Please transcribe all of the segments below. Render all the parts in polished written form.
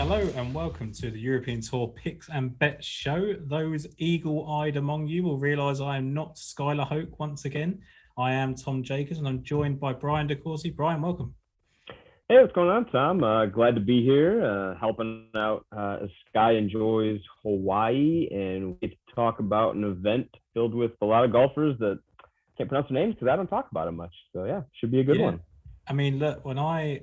Hello and welcome to the European Tour Picks and Bets show. Those eagle-eyed among you will realise I am not Skylar Hoke once again. I am Tom Jacobs and I'm joined by Bryan Decorte. Bryan, welcome. Hey, what's going on, Tom? Glad to be here, helping out as Sky enjoys Hawaii, and we get to talk about an event filled with a lot of golfers that can't pronounce their names because I don't talk about them much. So yeah, should be a good Yeah, one. I mean, look, I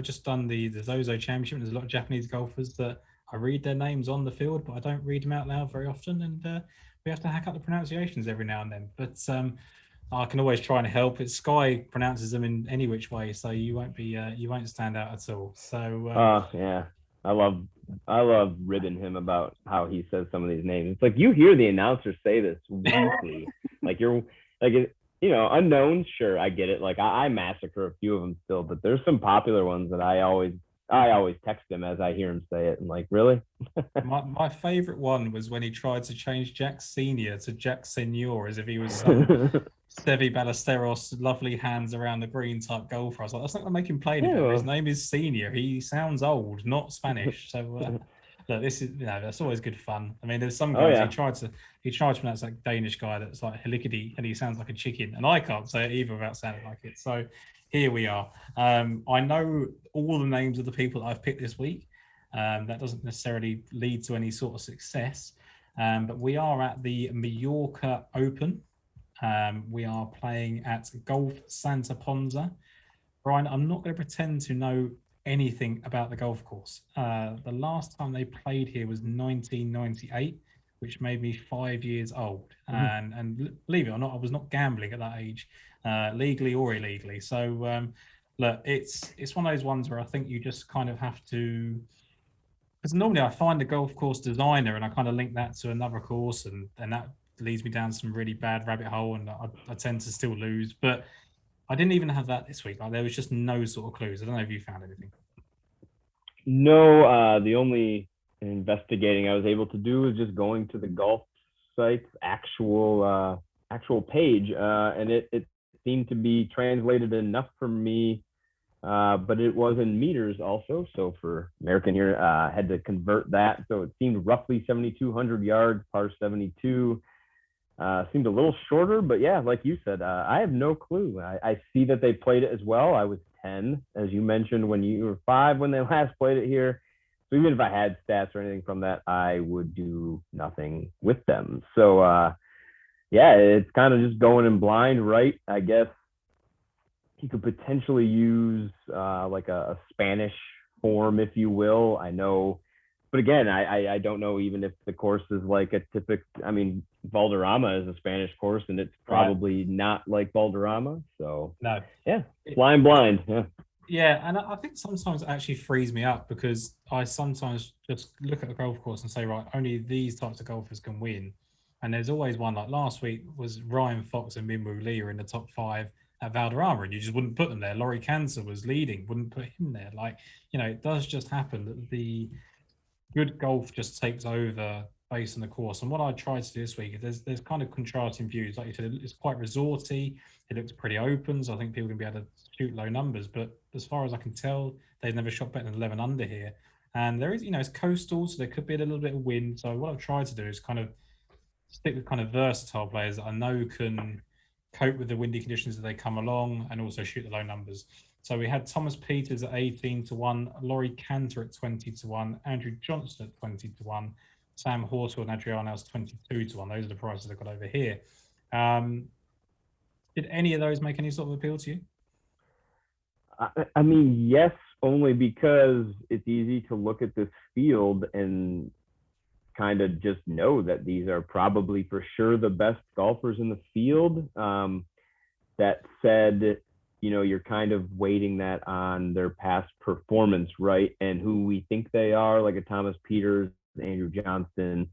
just done the Zozo Championship, and there's a lot of Japanese golfers that I read their names on the field, but I don't read them out loud very often, and we have to hack up the pronunciations every now and then. But I can always try and help. It's Sky pronounces them in any which way, so you won't stand out at all. So Yeah, I love I love ribbing him about how he says some of these names. It's like you hear the announcers say this weekly, like you're like unknowns. Sure, I get it. Like I massacre a few of them still, but there's some popular ones that I always text him as I hear him say it. I'm like, really? my favorite one was when he tried to change Jack Senior to Jack Senior as if he was some Sevi Ballesteros, lovely hands around the green type golfer. I was like, that's not going to make him play any better. His Yeah. name is Senior. He sounds old, not Spanish. So look, this is that's always good fun. I mean, there's some Oh guys yeah. he tried to pronounce like Danish guy that's like Helikity, and he sounds like a chicken, and I can't say it either without sounding like it. So here we are. I know all the names of the people that I've picked this week. That doesn't necessarily lead to any sort of success, but we are at the Mallorca Open. We are playing at Golf Santa Ponza. Bryan, I'm not going to pretend to know anything about the golf course. The last time they played here was 1998, which made me 5 years old. And believe it or not, I was not gambling at that age, legally or illegally. So look, it's one of those ones where I think you just kind of have to. Because normally I find a golf course designer and I kind of link that to another course, and that leads me down some really bad rabbit hole, and I tend to still lose. But I didn't even have that this week. Like, there was just no sort of clues. I don't know if you found anything. No, the only investigating I was able to do was just going to the golf site's actual page, and it seemed to be translated enough for me, but it was in meters also. So for American here, had to convert that. So it seemed roughly 7,200 yards, par 72. Seemed a little shorter, but yeah, like you said, I have no clue. I see that they played it as well. I was 10, as you mentioned, when you were 5 when they last played it here. So even if I had stats or anything from that, I would do nothing with them. So yeah, it's kind of just going in blind, right? I guess you could potentially use like a Spanish form, if you will. I know, but again, I don't know even if the course is like a typical. I mean, Valderrama is a Spanish course, and it's Right. probably not like Valderrama. So No. yeah, It, flying blind. Yeah. yeah, and I think sometimes it actually frees me up because I sometimes just look at the golf course and say, right, only these types of golfers can win. And there's always one, like last week was Ryan Fox and Minwoo Lee are in the top five at Valderrama, and you just wouldn't put them there. Laurie Cancer was leading, wouldn't put him there. Like, it does just happen that the good golf just takes over based on the course. And what I tried to do this week, there's kind of contrasting views. Like you said, it's quite resorty. It looks pretty open, so I think people can be able to shoot low numbers. But as far as I can tell, they've never shot better than 11 under here. And there is, it's coastal, so there could be a little bit of wind. So what I've tried to do is kind of stick with kind of versatile players that I know can cope with the windy conditions as they come along and also shoot the low numbers. So we had Thomas Peters at 18 to 1, Laurie Cantor at 20 to 1, Andrew Johnston at 20 to 1, Sam Hawthorne and Adriano's 22 to 1. Those are the prices I've got over here. Did any of those make any sort of appeal to you? I mean, yes, only because it's easy to look at this field and kind of just know that these are probably for sure the best golfers in the field. That said, you're kind of weighting that on their past performance, right? And who we think they are, like a Thomas Peters, Andrew Johnston.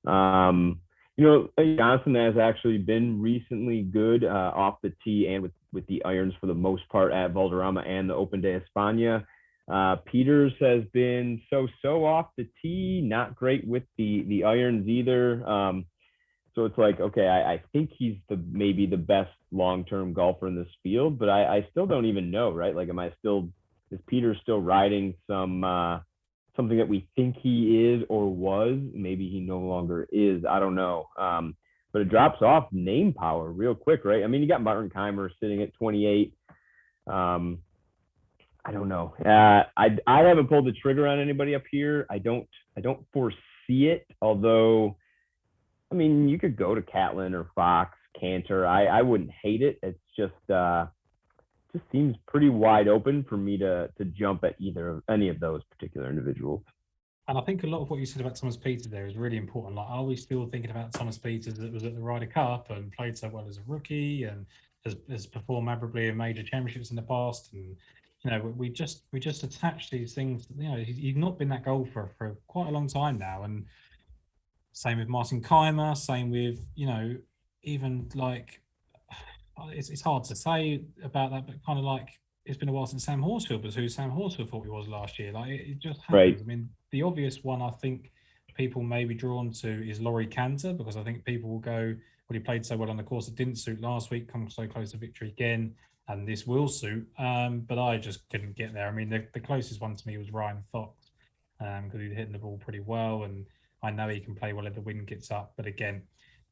Johnson has actually been recently good off the tee and with the irons for the most part at Valderrama and the Open de España. Peters has been so off the tee, not great with the irons either. So it's like, okay, I think he's maybe the best long-term golfer in this field, but I still don't even know, right? Like, is Peters still riding some something that we think he is or was. Maybe he no longer is. I don't know. But it drops off name power real quick, right? I mean, you got Martin Keimer sitting at 28. I don't know. I haven't pulled the trigger on anybody up here. I don't foresee it. Although, I mean, you could go to Catlin or Fox, Cantor. I wouldn't hate it. It's just seems pretty wide open for me to jump at any of those particular individuals. And I think a lot of what you said about Thomas Peters there is really important. Like, are we still thinking about Thomas Peters that was at the Ryder Cup and played so well as a rookie and has performed admirably in major championships in the past? And we just attach these things. He's not been that golfer for quite a long time now. And same with Martin Keimer. Same with even like it's hard to say about that, but kind of like it's been a while since Sam Horsfield was who Sam Horsfield thought he was last year. Like it just happens. Right. I mean, the obvious one I think people may be drawn to is Laurie Cantor, because I think people will go, well, he played so well on the course, it didn't suit last week, come so close to victory again, and this will suit. But I just couldn't get there. I mean, the closest one to me was Ryan Fox, because he's hitting the ball pretty well, and I know he can play well if the wind gets up. But again,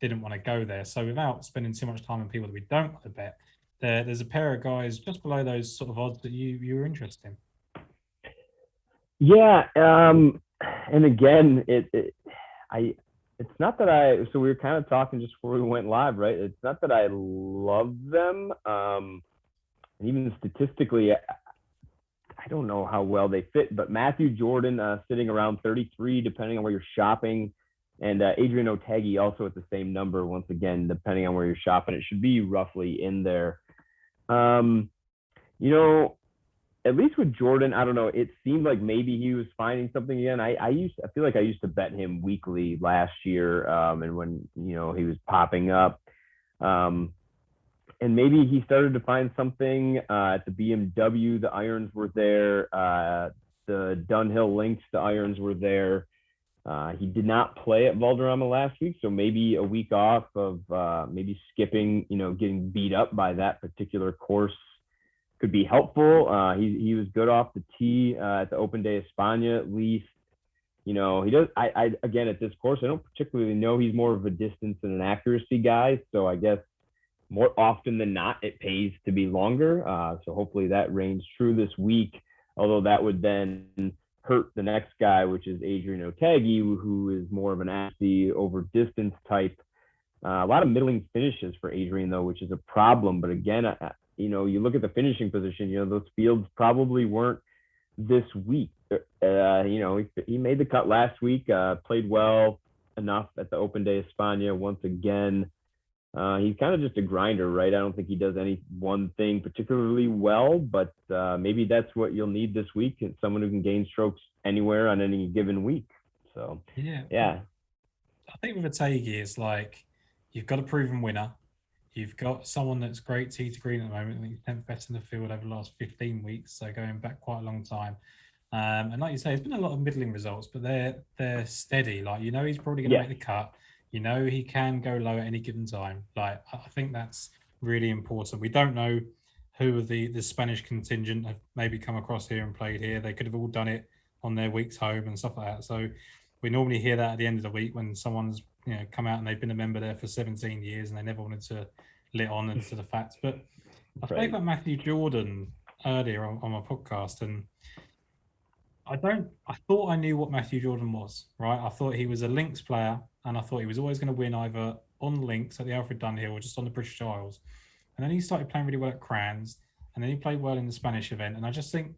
didn't want to go there. So without spending too much time on people that we don't want to bet, there's a pair of guys just below those sort of odds that you were interested in. Yeah, and again, it's not that so we were kind of talking just before we went live, right? It's not that I love them, and even statistically, I don't know how well they fit. But Matthew Jordan sitting around 33, depending on where you're shopping, and Adrian Otaegui also at the same number. Once again, depending on where you're shopping, it should be roughly in there. At least with Jordan, I don't know. It seemed like maybe he was finding something again. I feel like I used to bet him weekly last year, and when he was popping up, and maybe he started to find something at the BMW. The irons were there. The Dunhill Links, the irons were there. He did not play at Valderrama last week, so maybe a week off of maybe skipping, getting beat up by that particular course could be helpful. He was good off the tee at the Open de España, at least. He does. I again, at this course, I don't particularly know he's more of a distance and an accuracy guy. So I guess more often than not, it pays to be longer. So hopefully that reigns true this week. Although that would then hurt the next guy, which is Adrian Otaegui, who is more of an accuracy over distance type. A lot of middling finishes for Adrian, though, which is a problem. But again, you look at the finishing position, those fields probably weren't this week. He made the cut last week, played well enough at the Open de España once again. He's kind of just a grinder, right? I don't think he does any one thing particularly well, but maybe that's what you'll need this week, is someone who can gain strokes anywhere on any given week. So, yeah. I think with Otaegui, it's like you've got a proven winner. You've got someone that's great tee to green at the moment. I think he's 10th best in the field over the last 15 weeks, so going back quite a long time. And like you say, it's been a lot of middling results, but they're steady. Like, he's probably going to make the cut. He can go low at any given time. Like, I think that's really important. We don't know who the Spanish contingent have maybe come across here and played here. They could have all done it on their weeks home and stuff like that. So we normally hear that at the end of the week when someone's come out and they've been a member there for 17 years and they never wanted to let on into the facts. But I spoke about Matthew Jordan earlier on my podcast, and I thought I knew what Matthew Jordan was, right? I thought he was a links player, and I thought he was always going to win either on links at the Alfred Dunhill or just on the British Isles. And then he started playing really well at Crans, and then he played well in the Spanish event. And I just think,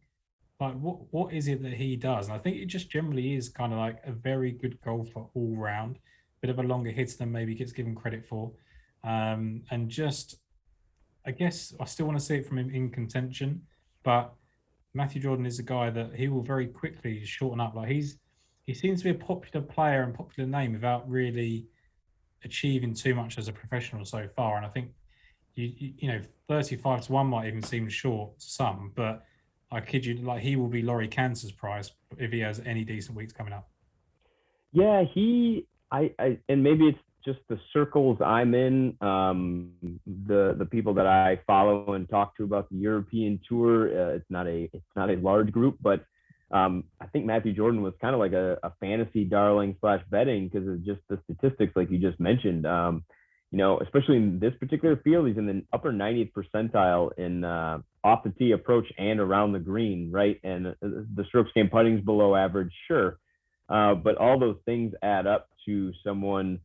like, what is it that he does? And I think it just generally is kind of like a very good golfer all round, bit of a longer hitter than maybe gets given credit for. And just, I guess I still want to see it from him in contention, but Matthew Jordan is a guy that he will very quickly shorten up. Like, he seems to be a popular player and popular name without really achieving too much as a professional so far. And I think, 35-1 might even seem short to some, but I kid you, like, he will be Laurie Cantor's price if he has any decent weeks coming up. Yeah, and maybe it's just the circles I'm in, the people that I follow and talk to about the European Tour. It's not a large group, but I think Matthew Jordan was kind of like a fantasy darling slash betting because of just the statistics, like you just mentioned. Especially in this particular field, he's in the upper 90th percentile in off the tee approach and around the green, right? And the strokes gained putting's below average, sure, but all those things add up to someone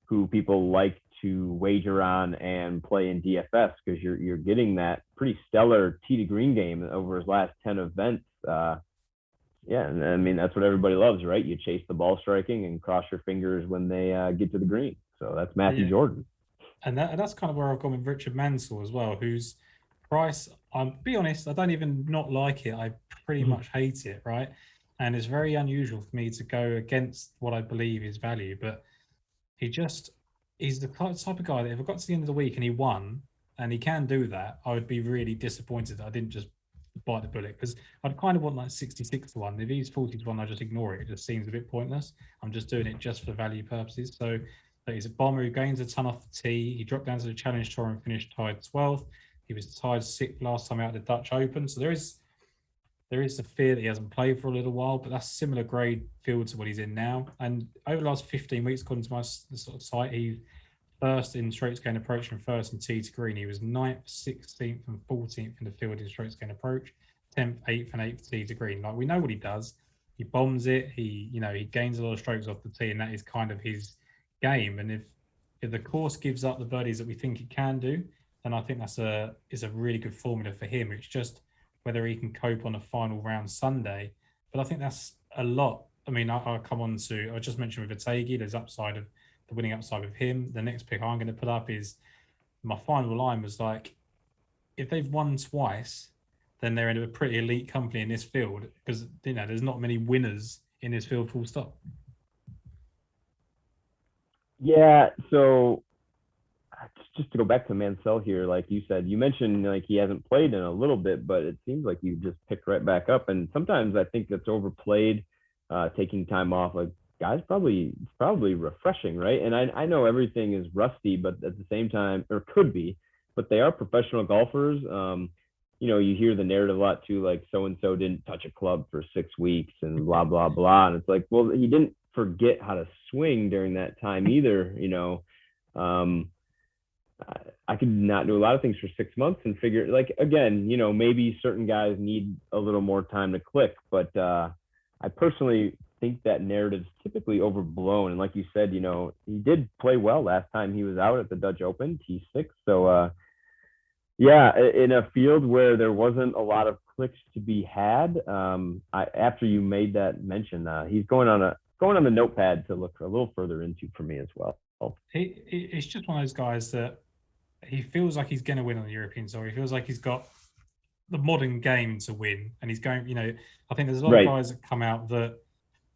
who people like to wager on and play in DFS because you're getting that pretty stellar tee to green game over his last 10 events. Yeah, and I mean that's what everybody loves, right? You chase the ball striking and cross your fingers when they get to the green. So that's Matthew Jordan. And that's kind of where I've gone with Richard Mansell as well, whose price, I'll be honest, I don't even not like it. I pretty much hate it, right? And it's very unusual for me to go against what I believe is value, but he's the type of guy that if I got to the end of the week and he won, and he can do that, I would be really disappointed that I didn't just bite the bullet because I'd kind of want like 66 to 1. If he's 40 to 1, I just ignore it. It just seems a bit pointless. I'm just doing it just for value purposes. So he's a bomber who gains a ton off the tee. He dropped down to the Challenge Tour and finished tied 12th. He was tied 6th last time out of the Dutch Open. So there is the fear that he hasn't played for a little while, but that's similar grade field to what he's in now. And over the last 15 weeks, according to my sort of site, he's first in strokes gained approach and first in tee to green. He was 9th, 16th, and 14th in the field in strokes gained approach, 10th, 8th, and 8th tee to green. Like we know what he does. He bombs it. He gains a lot of strokes off the tee, and that is kind of his game. And if the course gives up the birdies that we think it can do, then I think that's a really good formula for him. It's just whether he can cope on a final round Sunday. But I think that's a lot. I mean, I just mentioned with Ategi, there's the winning upside with him. The next pick I'm going to put up is my final line was like, if they've won twice, then they're in a pretty elite company in this field because, there's not many winners in this field, full stop. Yeah, so just to go back to Mansell here, like you said, you mentioned like he hasn't played in a little bit, but it seems like you just picked right back up. And sometimes I think that's overplayed, taking time off. Like guys, it's probably refreshing, right? And I know everything is rusty, but at the same time, or could be, but they are professional golfers. You hear the narrative a lot too, like so and so didn't touch a club for 6 weeks and blah blah blah, and it's like, well, he didn't forget how to swing during that time either. I could not do a lot of things for 6 months and figure like again, maybe certain guys need a little more time to click, but I personally think that narrative's typically overblown. And like you said, he did play well last time he was out at the Dutch Open, T6. So yeah, in a field where there wasn't a lot of clicks to be had, after you made that mention, he's going on the notepad to look a little further into for me as well. It's just one of those guys that he feels like he's going to win on the European Tour. He feels like he's got the modern game to win, and he's going. I think there's a lot of guys that come out that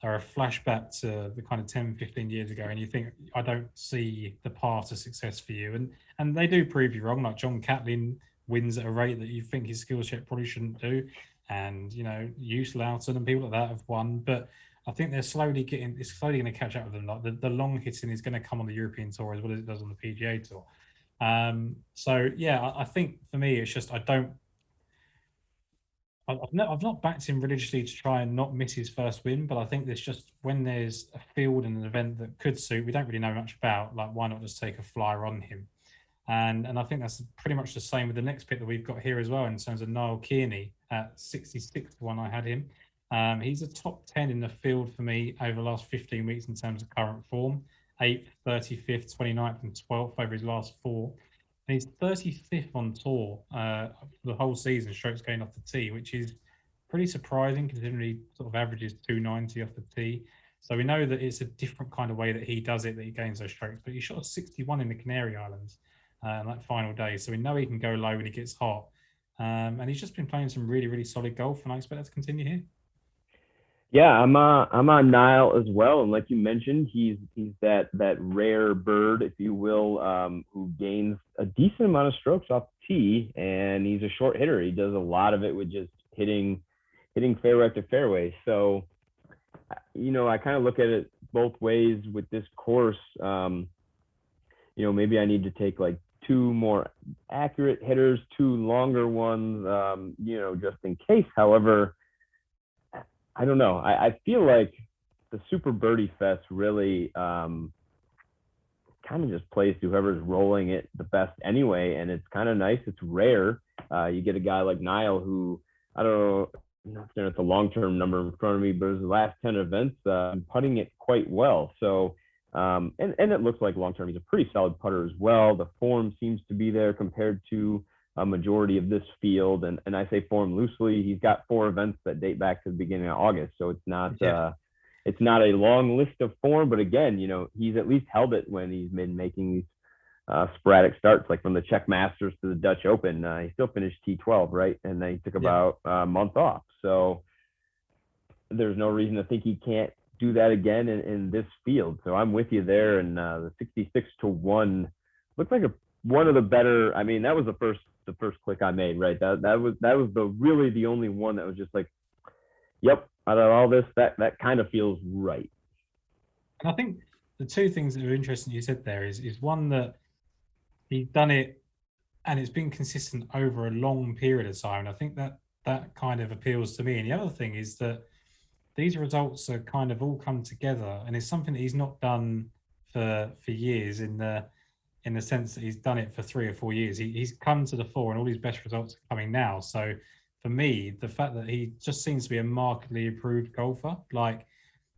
are a flashback to the kind of 10, 15 years ago, and you think, I don't see the path to success for you, and they do prove you wrong. Like John Catlin wins at a rate that you think his skill set probably shouldn't do, and Hughes Loughton and people like that have won, but I think it's slowly going to catch up with them. Like the long hitting is going to come on the European Tour as well as it does on the PGA Tour. So yeah, I think for me, it's just I've not backed him religiously to try and not miss his first win, but I think there's just when there's a field and an event that could suit, we don't really know much about. Like, why not just take a flyer on him? And I think that's pretty much the same with the next pick that we've got here as well in terms of Niall Kearney at 66 to 1. I had him. He's a top 10 in the field for me over the last 15 weeks in terms of current form. 8th, 35th, 29th, and 12th over his last 4. And he's 35th on tour for the whole season, strokes gained off the tee, which is pretty surprising considering he sort of averages 290 off the tee. So we know that it's a different kind of way that he does it, that he gains those strokes. But he shot a 61 in the Canary Islands on that final day. So we know he can go low when he gets hot. And he's just been playing some really, really solid golf, and I expect that to continue here. Yeah, I'm on Niall as well, and like you mentioned, he's that rare bird, if you will, who gains a decent amount of strokes off the tee, and he's a short hitter. He does a lot of it with just hitting fairway after fairway. So, I kind of look at it both ways with this course. Maybe I need to take like 2 more accurate hitters, 2 longer ones, just in case. However, I don't know. I feel like the Super Birdie Fest really kind of just plays to whoever's rolling it the best anyway. And it's kind of nice. It's rare. You get a guy like Niall who, I don't know, not there at the long-term number in front of me, but his last 10 events, putting it quite well. So, and it looks like long-term, he's a pretty solid putter as well. The form seems to be there compared to a majority of this field. And I say form loosely. He's got 4 events that date back to the beginning of August. So it's not a long list of form, but again, he's at least held it when he's been making these sporadic starts, like from the Czech Masters to the Dutch Open. He still finished T12, right? And then he took about a month off. So there's no reason to think he can't do that again in this field. So I'm with you there. And the 66-1 looks like one of the better. I mean, that was the first click I made, right? That was really the only one that was just like, yep, out of all this, that kind of feels right. And I think the two things that are interesting you said there is one that he's done it and it's been consistent over a long period of time. And I think that kind of appeals to me. And the other thing is that these results are kind of all come together, and it's something that he's not done for years in the sense that he's done it for 3 or 4 years. He's come to the fore and all his best results are coming now. So for me, the fact that he just seems to be a markedly improved golfer, like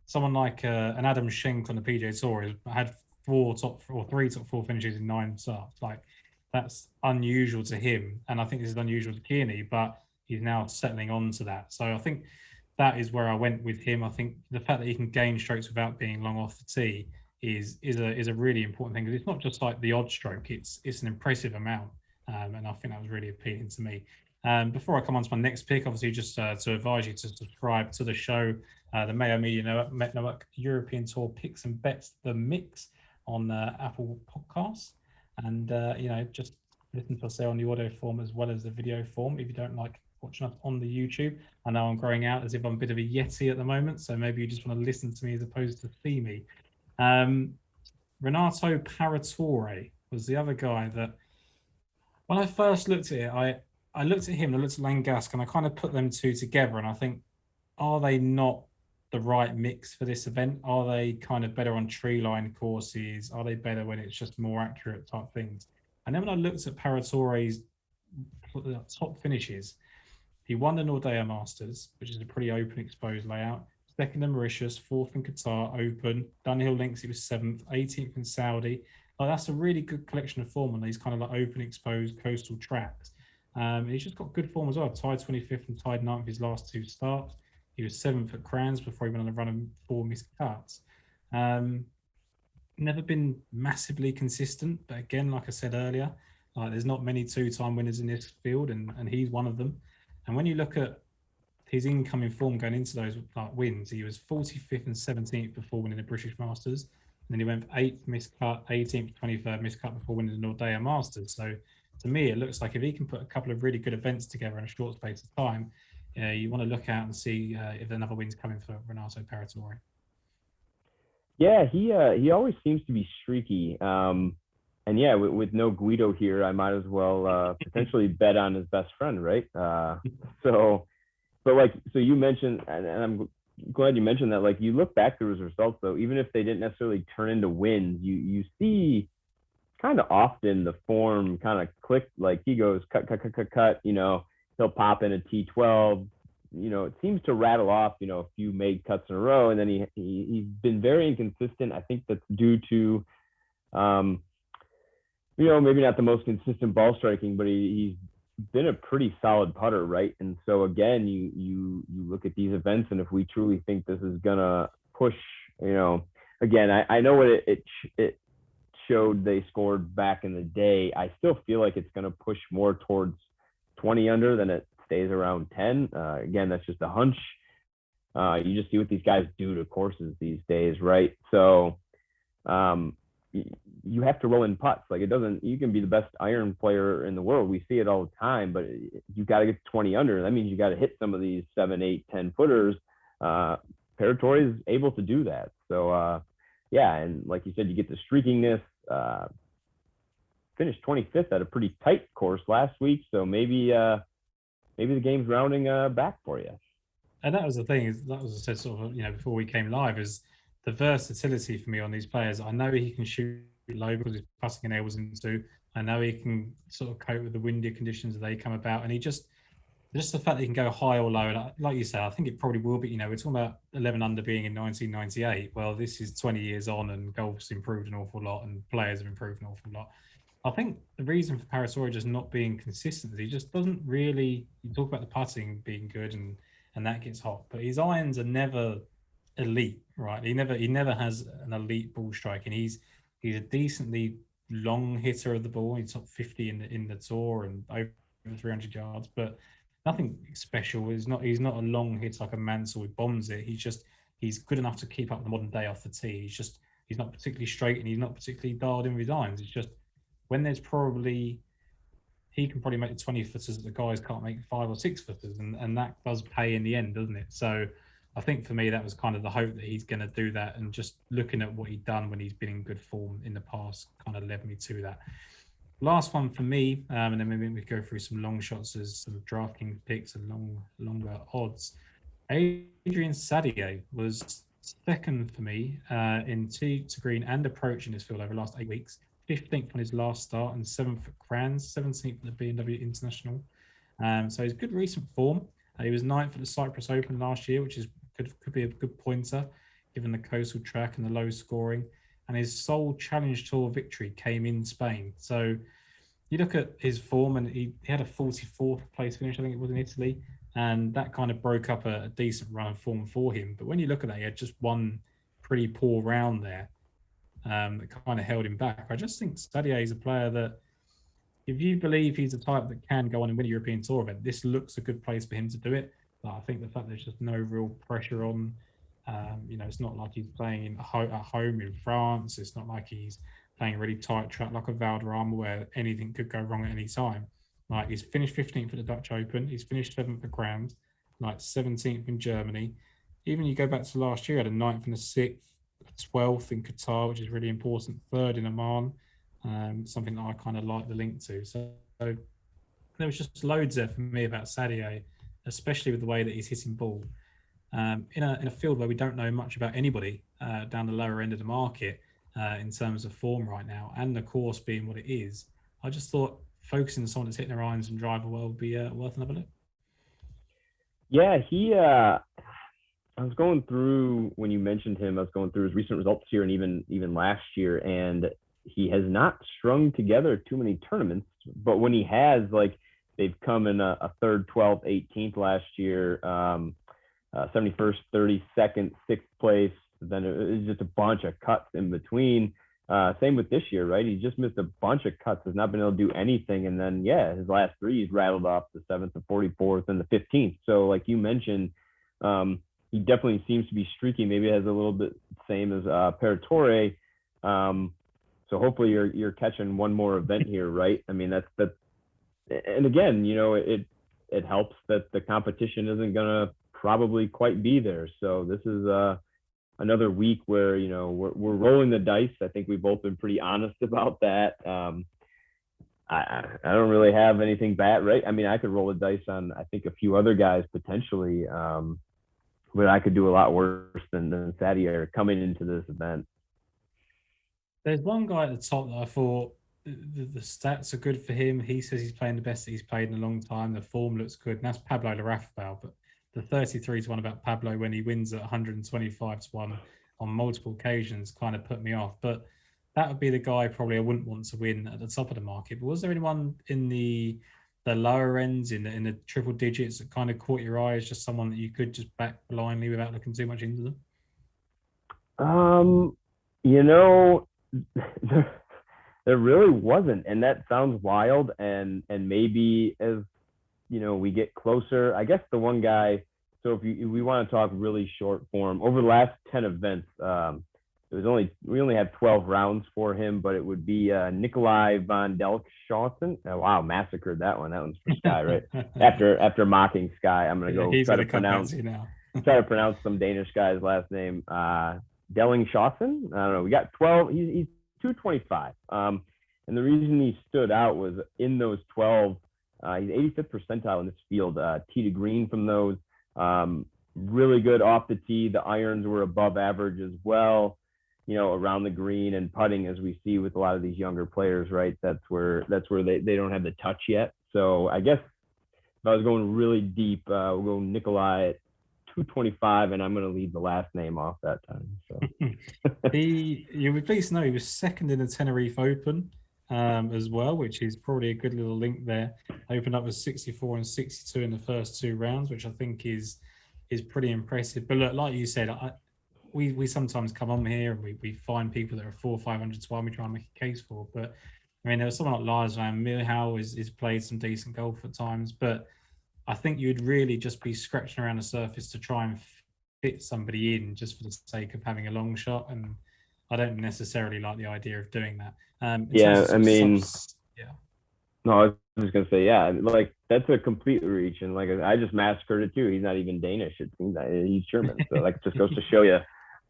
someone like an Adam Schenk on the PGA Tour has had 3 top 4 finishes in 9 starts. Like, that's unusual to him, and I think this is unusual to Kearney, but he's now settling on to that. So I think that is where I went with him. I think the fact that he can gain strokes without being long off the tee is a really important thing, because it's not just like the odd stroke; it's an impressive amount, and I think that was really appealing to me. Before I come on to my next pick, obviously just to advise you to subscribe to the show, the Mayo Media Network European Tour Picks and Bets, The Mix on Apple Podcasts, and just listen to us there on the audio form as well as the video form if you don't like watching us on the YouTube. I know I'm growing out as if I'm a bit of a Yeti at the moment, so maybe you just want to listen to me as opposed to see me. Renato Paratore was the other guy that, when I first looked at it, I looked at him and I looked at Langasque, and I kind of put them two together, and I think, are they not the right mix for this event? Are they kind of better on tree line courses? Are they better when it's just more accurate type things? And then when I looked at Paratore's top finishes, he won the Nordea Masters, which is a pretty open, exposed layout. Second in Mauritius, 4th in Qatar Open. Dunhill Links, he was 7th, 18th in Saudi. Like, that's a really good collection of form on these kind of like open, exposed coastal tracks. He's just got good form as well. Tied 25th and tied 9th his last 2 starts. He was 7th at Crans before he went on a run of 4 missed cuts. Never been massively consistent, but again, like I said earlier, there's not many 2-time winners in this field, and he's one of them. And when you look at his incoming form going into those wins, he was 45th and 17th before winning the British Masters. And then he went 8th miscut, 18th, 23rd miscut before winning the Nordea Masters. So to me, it looks like if he can put a couple of really good events together in a short space of time, you want to look out and see if another win's coming for Renato Paratore. Yeah, he always seems to be streaky. And yeah, with no Guido here, I might as well potentially bet on his best friend, right? So you mentioned, and I'm glad you mentioned that. Like, you look back through his results, though, even if they didn't necessarily turn into wins, you see kind of often the form kind of click. Like, he goes cut. He'll pop in a T12. It seems to rattle off, a few made cuts in a row, and then he's been very inconsistent. I think that's due to, maybe not the most consistent ball striking, but he's been a pretty solid putter, right? And so again, you look at these events, and if we truly think this is gonna push, again, I know what it showed they scored back in the day. I still feel like it's gonna push more towards 20 under than it stays around 10. Again, that's just a hunch. You just see what these guys do to courses these days, right? So you have to roll in putts. Like, you can be the best iron player in the world. We see it all the time, but you got to get to 20 under. That means you got to hit some of these 7, 8, 10 footers. Paratore is able to do that. So yeah, and like you said, you get the streakiness. Finished 25th at a pretty tight course last week, so maybe the game's rounding back for you. And that was the thing, is that was I said sort of, before we came live, is the versatility for me on these players. I know he can shoot low because his passing enables him to. I know he can sort of cope with the windier conditions as they come about, and he just the fact that he can go high or low. And like you said, I think it probably will be. We're talking about 11 under being in 1998. Well, this is 20 years on, and golf's improved an awful lot, and players have improved an awful lot. I think the reason for Parasauri just not being consistent is he just doesn't really. You talk about the putting being good, and that gets hot, but his irons are never elite, right? He never has an elite ball striking. He's a decently long hitter of the ball. He's top 50 in the tour and over 300 yards, but nothing special. He's not a long hit like a Mansell who bombs it. He's good enough to keep up the modern day off the tee. He's not particularly straight and he's not particularly dialed in with his irons. It's just when there's probably he can probably make the 20 footers that the guys can't make 5 or 6 footers, and that does pay in the end, doesn't it? So I think for me that was kind of the hope that he's going to do that, and just looking at what he'd done when he's been in good form in the past kind of led me to that. Last one for me, and then maybe we go through some long shots as some DraftKings picks and longer odds. Adrian Sadier was second for me in tee to green and approach in his field over the last 8 weeks. 15th on his last start and 7th at Crans, 17th at the BMW International. So he's good recent form. He was 9th at the Cyprus Open last year, which is could be a good pointer given the coastal track and the low scoring. And his sole Challenge Tour victory came in Spain. So you look at his form, and he had a 44th place finish, I think it was, in Italy, and that kind of broke up a decent run of form for him. But when you look at that, he had just one pretty poor round there that kind of held him back. I just think Sadier is a player that, if you believe he's a type that can go on and win a European Tour event, this looks a good place for him to do it. But I think the fact there's just no real pressure on, it's not like he's playing at home in France. It's not like he's playing a really tight track like a Valderrama where anything could go wrong at any time. Like, he's finished 15th at the Dutch Open. He's finished 7th at Grand, like 17th in Germany. Even you go back to last year, had a 9th and a 6th, 12th in Qatar, which is really important, 3rd in Oman, something that I kind of like the link to. So there was just loads there for me about Sadier, especially with the way that he's hitting ball. In a field where we don't know much about anybody down the lower end of the market in terms of form right now, and the course being what it is, I just thought focusing on someone that's hitting their irons and driver well would be worth another look. Yeah, I was going through, when you mentioned him, I was going through his recent results here and even last year, and he has not strung together too many tournaments. But when he has, like, they've come in a 3rd, 12th, 18th last year, 71st, 32nd, 6th place. Then it was just a bunch of cuts in between. Same with this year, right? He just missed a bunch of cuts, has not been able to do anything. And then, his last 3, he's rattled off the 7th, the 44th, and the 15th. So, like you mentioned, he definitely seems to be streaky. Maybe it has a little bit same as Parasauri. So hopefully you're catching one more event here, right? I mean, that's and again, it helps that the competition isn't gonna probably quite be there. So this is another week where we're rolling the dice. I think we've both been pretty honest about that. I don't really have anything bad, right? I mean, I could roll the dice on, I think, a few other guys potentially, but I could do a lot worse than Sadier coming into this event. There's one guy at the top that I thought the stats are good for him. He says he's playing the best that he's played in a long time. The form looks good, and that's Pablo Larrazábal. But the 33 to 1 about Pablo when he wins at 125 to 1 on multiple occasions kind of put me off. But that would be the guy probably I wouldn't want to win at the top of the market. But was there anyone in the lower ends, in the triple digits, that kind of caught your eye as just someone that you could just back blindly without looking too much into them? There really wasn't, and that sounds wild. And maybe as we get closer, I guess the one guy. So if we want to talk really short form, over the last 10 events, we only had 12 rounds for him, but it would be Nikolai von Delkshausen. Oh, wow, massacred that one. That one's for Sky, right? after mocking Sky, I'm gonna go try to pronounce some Danish guy's last name. Dellingshausen. I don't know. We got 12. He's 225. And the reason he stood out was in those 12, he's 85th percentile in this field, tee to green from those. really good off the tee. The irons were above average as well, around the green and putting, as we see with a lot of these younger players, right? That's where they don't have the touch yet. So I guess if I was going really deep, we'll go Nikolai at 225, and I'm going to leave the last name off that time. So you'll be pleased to know he was second in the Tenerife Open as well, which is probably a good little link there. Opened up with 64 and 62 in the first 2 rounds, which I think is pretty impressive. But look, like you said, we sometimes come on here and we find people that are 400 or 500 to 1 we try and make a case for. But I mean, there was someone like Lars Van Meerhouw is played some decent golf at times, but I think you'd really just be scratching around the surface to try and fit somebody in just for the sake of having a long shot. And I don't necessarily like the idea of doing that. yeah, I mean, yeah. No, I was just gonna say, yeah, like that's a complete reach, and like I just massacred it too. He's not even Danish; it seems like he's German. So like, just goes to show you,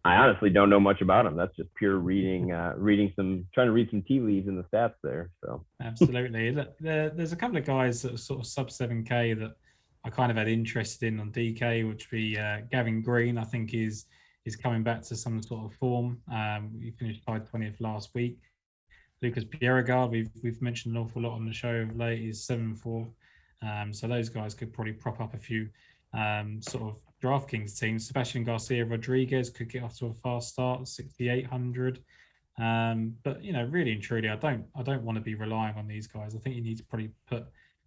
I honestly don't know much about him. That's just pure reading, trying to read some tea leaves in the stats there. So absolutely, there's a couple of guys that are sort of sub 7K that I kind of had interest in on DK, which would be Gavin Green. I think is coming back to some sort of form. He finished tied 20th last week. Lucas Bjerregaard, we've mentioned an awful lot on the show of late. He's 7-4. So those guys could probably prop up a few sort of DraftKings teams. Sebastian Garcia Rodriguez could get off to a fast start, 6,800. But really and truly, I don't want to be relying on these guys. I think you need to probably put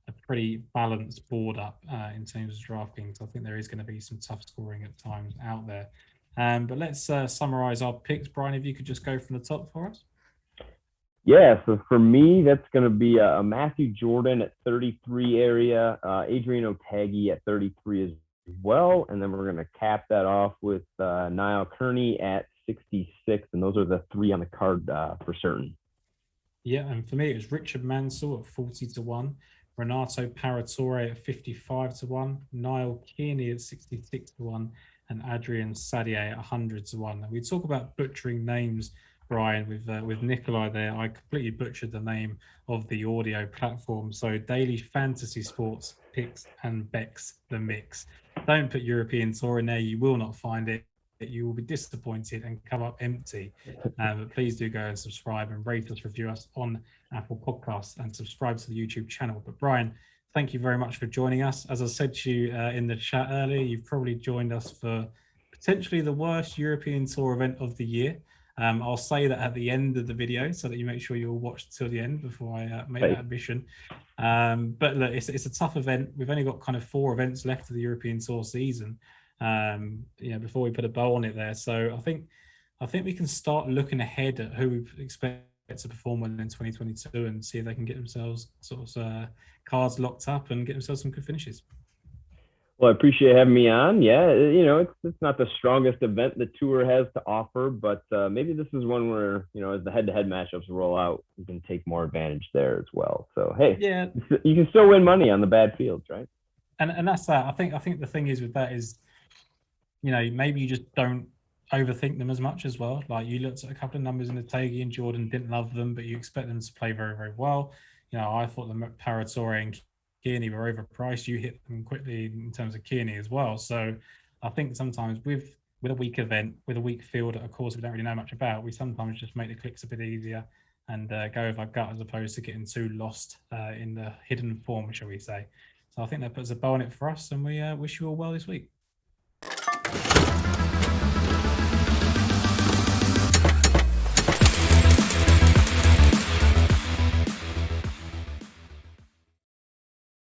a pretty balanced board up in terms of DraftKings. I think there is going to be some tough scoring at times out there. But let's summarize our picks. Brian, if you could just go from the top for us. Yeah, so for me, that's going to be a Matthew Jordan at 33 area, Adrian Otagi at 33 as well, and then we're going to cap that off with Niall Kearney at 66, and those are the 3 on the card for certain. Yeah, and for me, it was Richard Mansell at 40 to 1, Renato Paratore at 55 to 1, Niall Kearney at 66 to 1, and Adrian Sadier at 100 to 1. And we talk about butchering names, Brian, with Nikolai there. I completely butchered the name of the audio platform. So Daily Fantasy Sports Picks and Becks the Mix. Don't put European Tour in there. You will not find it. You will be disappointed and come up empty. But please do go and subscribe and rate us, review us on Apple Podcasts, and subscribe to the YouTube channel. But Brian, thank you very much for joining us. As I said to you in the chat earlier, you've probably joined us for potentially the worst European Tour event of the year. I'll say that at the end of the video so that you make sure you'll watch till the end before I make that admission. But look, it's a tough event. We've only got kind of 4 events left of the European Tour season, before we put a bow on it there. So I think we can start looking ahead at who we expect to perform well in 2022 and see if they can get themselves sort of cards locked up and get themselves some good finishes. Well, I appreciate having me on. Yeah, it's not the strongest event the tour has to offer, but maybe this is one where, as the head-to-head matchups roll out, you can take more advantage there as well. So, hey, yeah, you can still win money on the bad fields, right? And that's that. I think the thing is with that is, maybe you just don't overthink them as much as well. Like you looked at a couple of numbers in the Otagi and Jordan, didn't love them, but you expect them to play very, very well. I thought the Paratore and Kearney were overpriced. You hit them quickly in terms of Kearney as well. So I think sometimes with a weak event, with a weak field, of course, we don't really know much about, we sometimes just make the clicks a bit easier and go with our gut as opposed to getting too lost in the hidden form, shall we say. So I think that puts a bow on it for us, and we wish you all well this week.